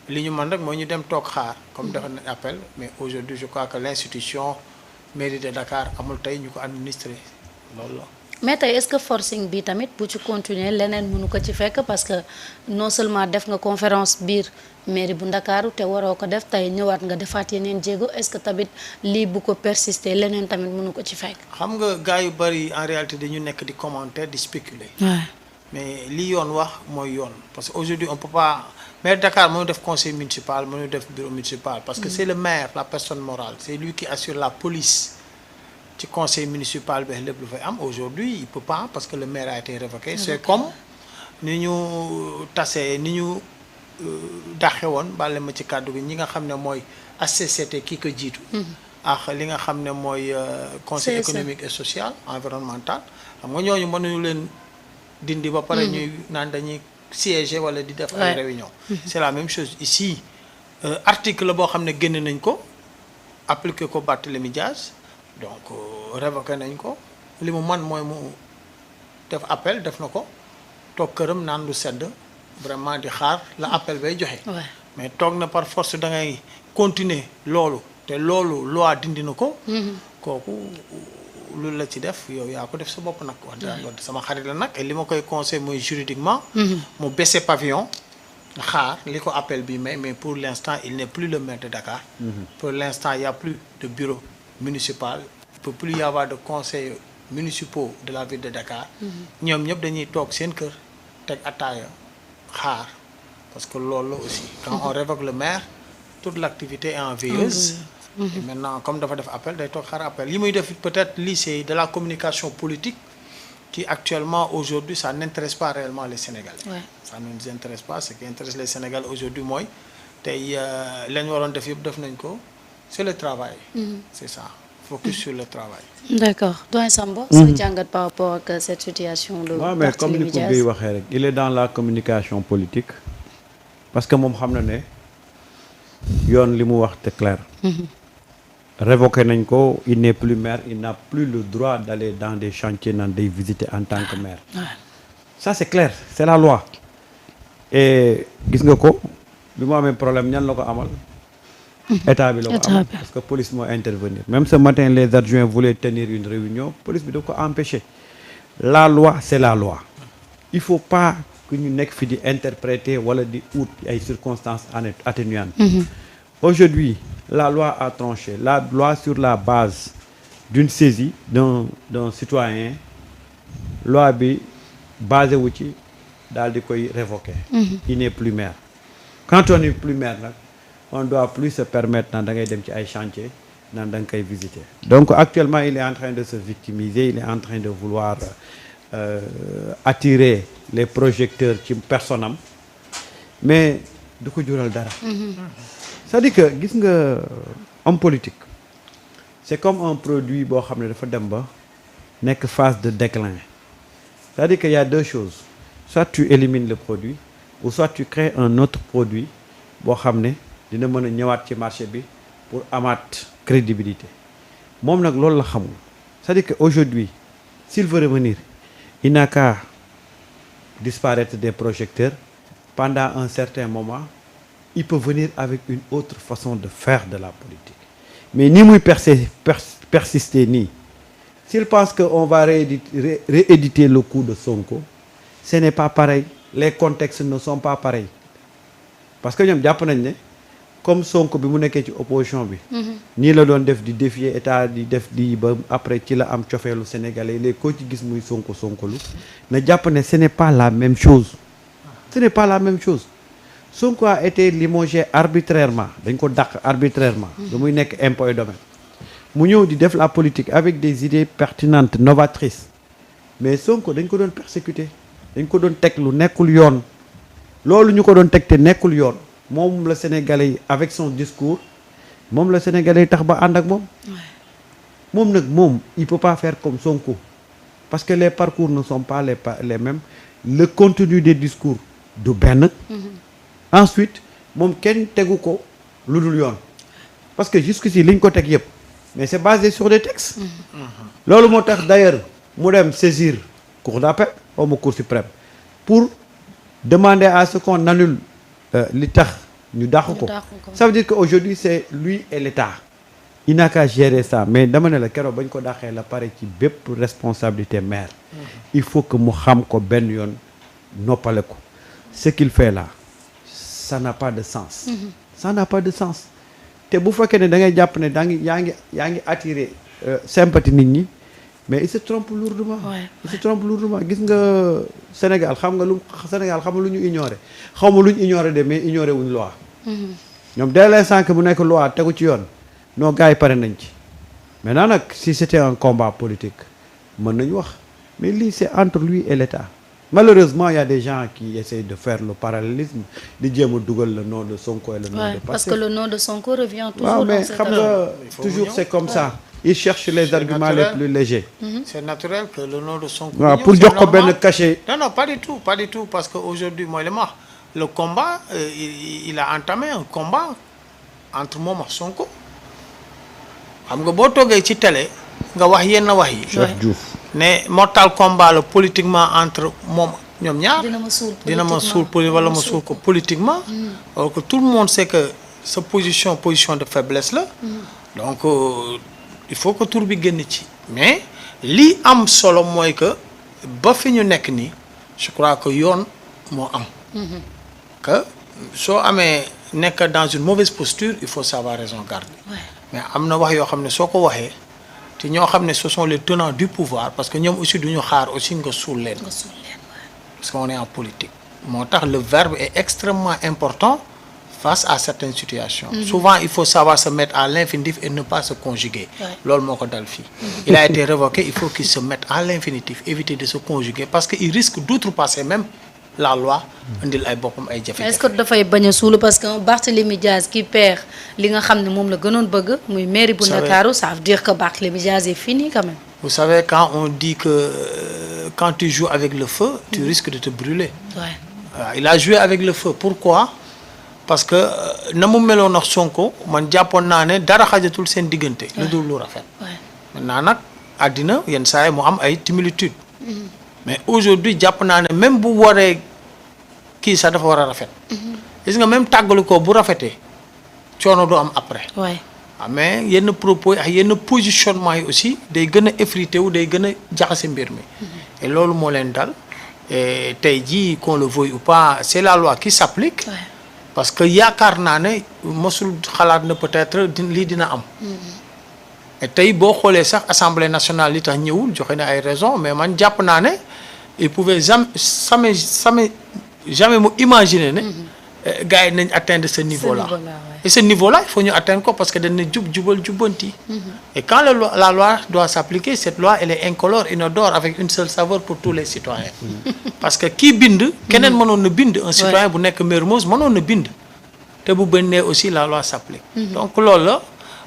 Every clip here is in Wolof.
li ñu mën rek mooy ñu dem toog xaar comme defoon nañ appel mais aujourd'hui je crois que l'institution mairie de Dakar amul tey ñu ko administrer loolu la. mais tey est-ce que forcing bi tamit bu ci continuer leneen mënu ko ci fekk parce que non seulement def nga conférence biir mairie bu Ndakaaru te waroo ko def tey ñëwaat nga defaat yeneen jéego est-ce que tamit lii bu ko persister leneen tamit mënu ko ci fekk. xam nga gars yu bari en réalité dañu nekk di commenter di spéculer. mais li yoon wax mooy yoon parce que aujourd'hui on peut pas maire Dakar mënu def conseil municipal mënu def bureau municipal parce que c'est le maire la personne morale c'est lui qui assure la police ci conseil municipal bi lépp lu fay am aujourd'hui il peut pas parce que le maire a été révoqué c'est comme ni ñu tasee ni ñu daxe woon bàlle ma ci kàddu gi ñi nga xam ne mooy HCCT kii ko jiitu ak li nga xam ne mooy conseil économique et social environnemental xam nga ñooñu mënuñu leen dindi ba pare ñuy naan dañuy siéger wala di def ay réunion c'est la même chose ici article la boo xam ne génn nañ ko appliqué ko Barthélémy Dias donc révoqué nañ ko li mu man mooy mu def appel def na ko toog këram naan lu sedd vraiment di xaar la appel bay joxe mais toog na par force da ngay continuer loolu te loolu loi dindi na ko kooku lu la ci def yow yaa ko def sa bopp nag wax dëgg sama xarit la nag et li ma koy conseil mooy juridiquement mu baisser pavillon xaar li ko appel bi mais pour l'instant il n'est plus le maire de Dakar pour l'instant il y a plus de bureau municipal il peut plus y avoir de conseils municipaux de la ville de Dakar ñoom ñëpp dañuy toog seen kër teg ataaya xaar parce que loolu la aussi quand on révoque le maire toute l'activité est en veilleuse et maintenant comme dafa def appel day toog xaar appel yi muy def peut-être lii c'est de la communication politique qui actuellement aujourd'hui ça n'intéresse pas réellement les Sénégalais ça ne nous intéresse pas ce qui intéresse les Sénégalais aujourd'hui mooy tey lañ waroon def yëpp def nañ ko c'est le travail c'est ça focus sur le travail d'accord doyen Samba sa jàngat par rapport ak cette situation de mais comme ni ko Guèye waxee rek il est dans la communication politique parce que moom xam na ne yoon li mu wax c'est clair révoqué nañ ko il n'est plus maire il n'a plus le droit d'aller dans des chantiers naan day visiter en tant que maire ça c'est clair c'est la loi et gis nga ko bi mu amee problème ñan la ko amal état bi la ko amal parce que police moo intervenir même ce matin les adjoints voulaient tenir une réunion police bi da ko empêcher la loi c'est la loi il faut pas que ñu nekk fi di interpréter wala di ut ay circonstances atténuantes aujourd'hui la loi a tranché la loi sur la base d'une saisie d'un citoyen loi bi basé wu ci daal di koy révoquer il n'est plus maire quand on n'est plus maire nag on doit plus se permettre naan da ngay dem ci ay chantier naan da nga koy visiter donc actuellement il est en train de se victimiser il est en train de vouloir attirer les projecteurs ci personne am mais du ko jural dara c'est-à-dire que gis nga homme politique c'est comme un produit boo xam ne dafa dem ba nekk phase de déclin c'est-à-dire que y a deux choses soit tu élimines le produit ou soit tu crées un autre produit boo xam ne dina mën a ñëwaat ci marché bi pour amaat crédibilité moom nag loolu la xamul c'est-à-dire que aujourd'hui s'il veut revenir il n'a qu'à disparaître des projecteurs pendant un certain moment il peut venir avec une autre façon de faire de la politique mais ni muy persister nii s'il pense que on va rééditer le coup de Sonko ce n'est pas pareil les contextes ne sont pas pareils parce que ñoom jàpp nañ ne comme Sonko bi mu nekkee ci opposition bi nii la doon def di défier état di def di ba après ci la am cofeelu sénégalais léegi koo ci gis muy Sonko lu na jàpp ne ce n'est pas la même chose ce n'est pas la même chose Sonko a été limogé arbitrairement dañ ko dàq arbitrairement lu muy nekk impôt et domaine mu ñëw di def la politique avec des idées pertinentes novatrices mais Sonko dañ ko doon persécuter dañ ko doon teg lu nekkul yoon loolu ñu ko doon teg te nekkul yoon moom la Sénégalais yi avec son discours moom la Sénégalais yi tax ba ànd ak moom nag moom il peut pas faire comme Sonko parce que les parcours ne sont pas les mêmes le contenu des discours du benn ensuite moom kenn tegu ko lu dul yoon parce que jusqu'ici liñ ko teg yëpp mais c'est basé sur des textes loolu moo tax d'ailleurs mu dem saisir cour d'appel ou cour suprême pour demander à ce qu'on annule li tax ñu dàq ko. dàq ko. Ça veut dire que aujourd'hui c'est lui et l'État. Il n'a qu'à gérer ça mais dama ne la keroog bañ ko dàqee la pare ci bépp responsabilité maire. il faut que mu xam ko benn yoon noppale ko. ce qu'il fait là ça n'a pas de sens. ça n'a pas de sens. te bu fekkee ne da ngay jàpp ne yaa ngi attirer sympathie nit ñi mais il se trompe lourdement. Ouais. il se trompe lourdement gis nga Sénégal xam nga lu ñu ignorer xaw ma lu ñu ignorer de mais ignorer wuñ loi. ñoom dès l'instant que mu nekk loi tegu ci yoon non gars yi pare nañ ci. maintenant nag si c'était un combat politique mën nañu wax mais lii c'est entre lui et l'État. Malheureusement, il y a des gens qui essayent de faire le parallélisme, de dire le nom de Sonko et le nom de Pastef. Parce que le nom de Sonko revient toujours mais dans cette toujours c'est comme ça. Ils cherchent les arguments les plus légers. C'est naturel que le nom de Sonko. Pour dire qu'on peut cacher. Non, pas du tout, parce qu'aujourd'hui, moi, le combat, il a entamé un combat entre moi et Sonko. xam nga boo toogee ci télé nga wax yenn wax yi. Cheikh Diouf. ne mortal combat la politiquement entre moom ñoom ñaar. dina ma suul wala ma suul ko politiquement. alors que tout le monde sait que sa position de faiblesse la. donc il faut que tur bi génn ci. mais li am solo mooy que ba fi ñu nekk nii je crois que yoon moo am. que soo amee nekk dans une mauvaise posture il faut savoir raison garder. mais am na wax yoo xam ne soo ko waxee te ñoo xam ne ce sont les tenants du pouvoir parce que ñoom aussi duñu xaar aussi nga suul leen. parce qu'on est en politique. moo tax le verbe est extrêmement important face à certaines situations. Souvent il faut savoir se mettre à l'infinitif et ne pas se conjuguer. loolu moo ko dal fii. il a été révoqué il faut qu'il se mette à l'infinitif éviter de se conjuguer parce que il risque d'outrepasser même la loi indil ay boppam ay jafe-jafe. est-ce que dafay bañ a suulu parce que Barthélémy Diaz qui perd li nga xam ne moom la gënoon bëgg muy mairie bu Ndakaaru ça veut dire que Barthélémy Diaz est fini quand même. vous savez quand on dit que quand tu joues avec le feu tu risques de te brûler. Il a joué avec le feu pourquoi parce que na mu meloon ak Sonko man jàppoon naa ne dara xajatul seen diggante. lu dul lu rafet. maintenant nag àddina yenn saa yi mu am ay similitudes. mais aujourd'hui jàpp naa ne même bu waree kii sax dafa war a rafet. gis nga même tàggalu ko bu rafetee coono du am après. mais yenn propos ak yenn positionnement yi aussi day gën a effrité wu day gën a jaxase mbir mi. et loolu moo leen dal et tey jii qu'on le veuille ou pas c'est la loi qui s'applique. parce que yaakaar naa ne mosul xalaat na peut-être lii dina am. et tey boo xoolee sax assemblée nationale li tax ñëwul joxe na ay raisons mais man jàpp naa ne il pouvait jamais mu imaginer ne. gars yi nañ atteindre ce niveau-là. Et ce niveau-là il faut ñu atteindre ko parce que dañ ne jubal jubbanti. et quand la loi doit s'appliquer cette loi elle est incolore inodore avec une seule saveur pour tous les citoyens. parce que kii bind. keneen mënoon na bind. un citoyen bu nekk Mermoz mënoon na bind. te bu bënnee aussi la loi s'applique. donc loolu la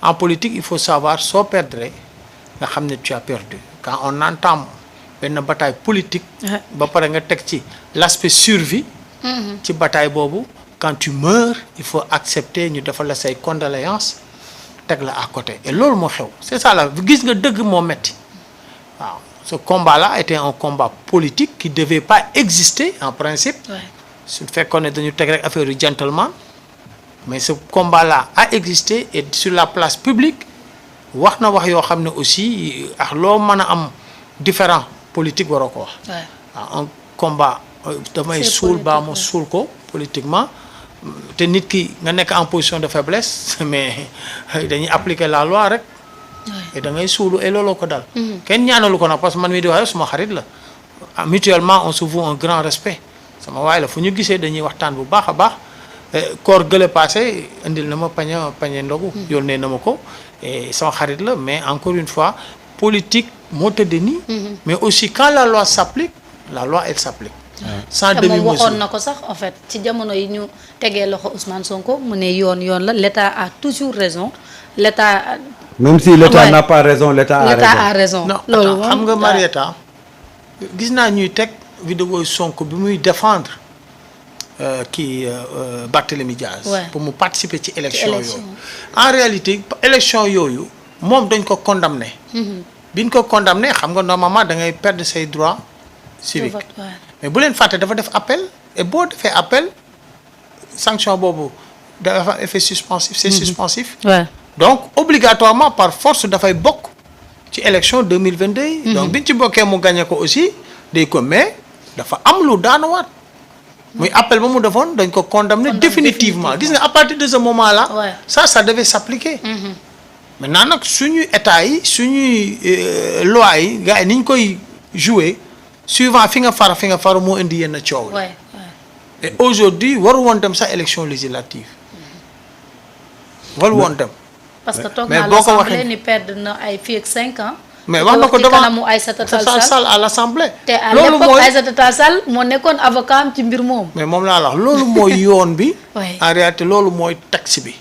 en politique il faut savoir soo perdre nga xam ne tu as perdu quand on entame benn bataille politique. ba pare nga teg ci l'aspect survie. ci bataille boobu. quand tu meurs il faut accepter ñu defal la say condoléances teg la à côté et loolu moo xew c'est ça la gis nga dëgg moo metti waaw ce combat-là était un combat politique qui devait pas exister en principe su fekkoon ne dañu teg rek affaire yu gentleman mais ce combat-là a existé et sur la place publique wax na wax yoo xam ne aussi ak loo mën a am différent politique waroo ko wax waaw un combat damay suul baa ma suul ko politiquement te nit ki nga nekk en position de faiblesse mais dañuy appliquer la loi rek et da ngay suulu et looloo ko dal kenn ñaanalu ko nag parce que man mi di wax suma xarit la mutuellement on se voue un grand respect sama waay la fu ñu gisee dañuy waxtaan bu baax a baax koor gële passé indil na ma pañe ndogu yónnee na ma ko et sama xarit la mais encore une fois politique moo tëddee nii mais aussi quand la loi s'applique la loi elle s'applique sans demi-mesure waxoon na ko sax en fait ci jamono yi ñu tegee loxo Ousmane Sonko mu ne yoon la l'État a toujours raison l'État. même si l'État n'a pas raison l'État a raison. non xam nga Marieta gis naa ñuy teg vidéo Sonko bi muy défendre Barthélémy Diaz. pour mu participer ci élection yooyu. en réalité élection yooyu moom dañ ko condamné. biñ ko condamné xam nga normalement da ngay perdre say droits civiques. mais bu leen fàtte dafa def appel et boo defee appel sanction boobu dafa am effet suspensif c'est suspensif. Ouais. donc obligatoirement par force dafay bokk ci élection 2022 yi. donc biñ ci bokkee mu gagné ko aussi day ko mais dafa am lu daanuwaat. muy appel ba mu defoon dañ ko condamné définitivement gis nga à partir de ce moment là. Ouais. ça devait s'appliquer. maintenant nag suñuy état yi suñuy loi yi gars yi ni ñu koy jouer suivant fi nga far moo indi yenn coow la. Ouais. et aujourd'hui waru woon dem sax élection législative waru woon dem. parce que toog mais naa boo ko l'Assemblée waxee- ni perdre na ay fii ak 5 ans. mais wax na ko ci devant kanamu Aïssata Tall Sall à l'Assemblée. te à loolu l'époque mooy Aïssata Tall Sall moo nekkoon avocat am ci mbir moom. mais moom laa la wax loolu mooy yoon bi. Ouais. en réalité loolu mooy texte bi.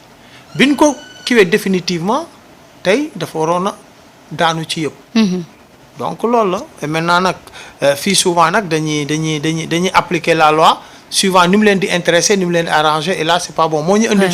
biñ ko kiwee définitivement tey dafa waroon a daanu ci yëpp. donc loolu la et maintenant nag fii souvent nag dañuy appliquer la loi suivant ni mu leen di intéresser ni mu leen di arranger et là c'est pas bon moo ñu indi.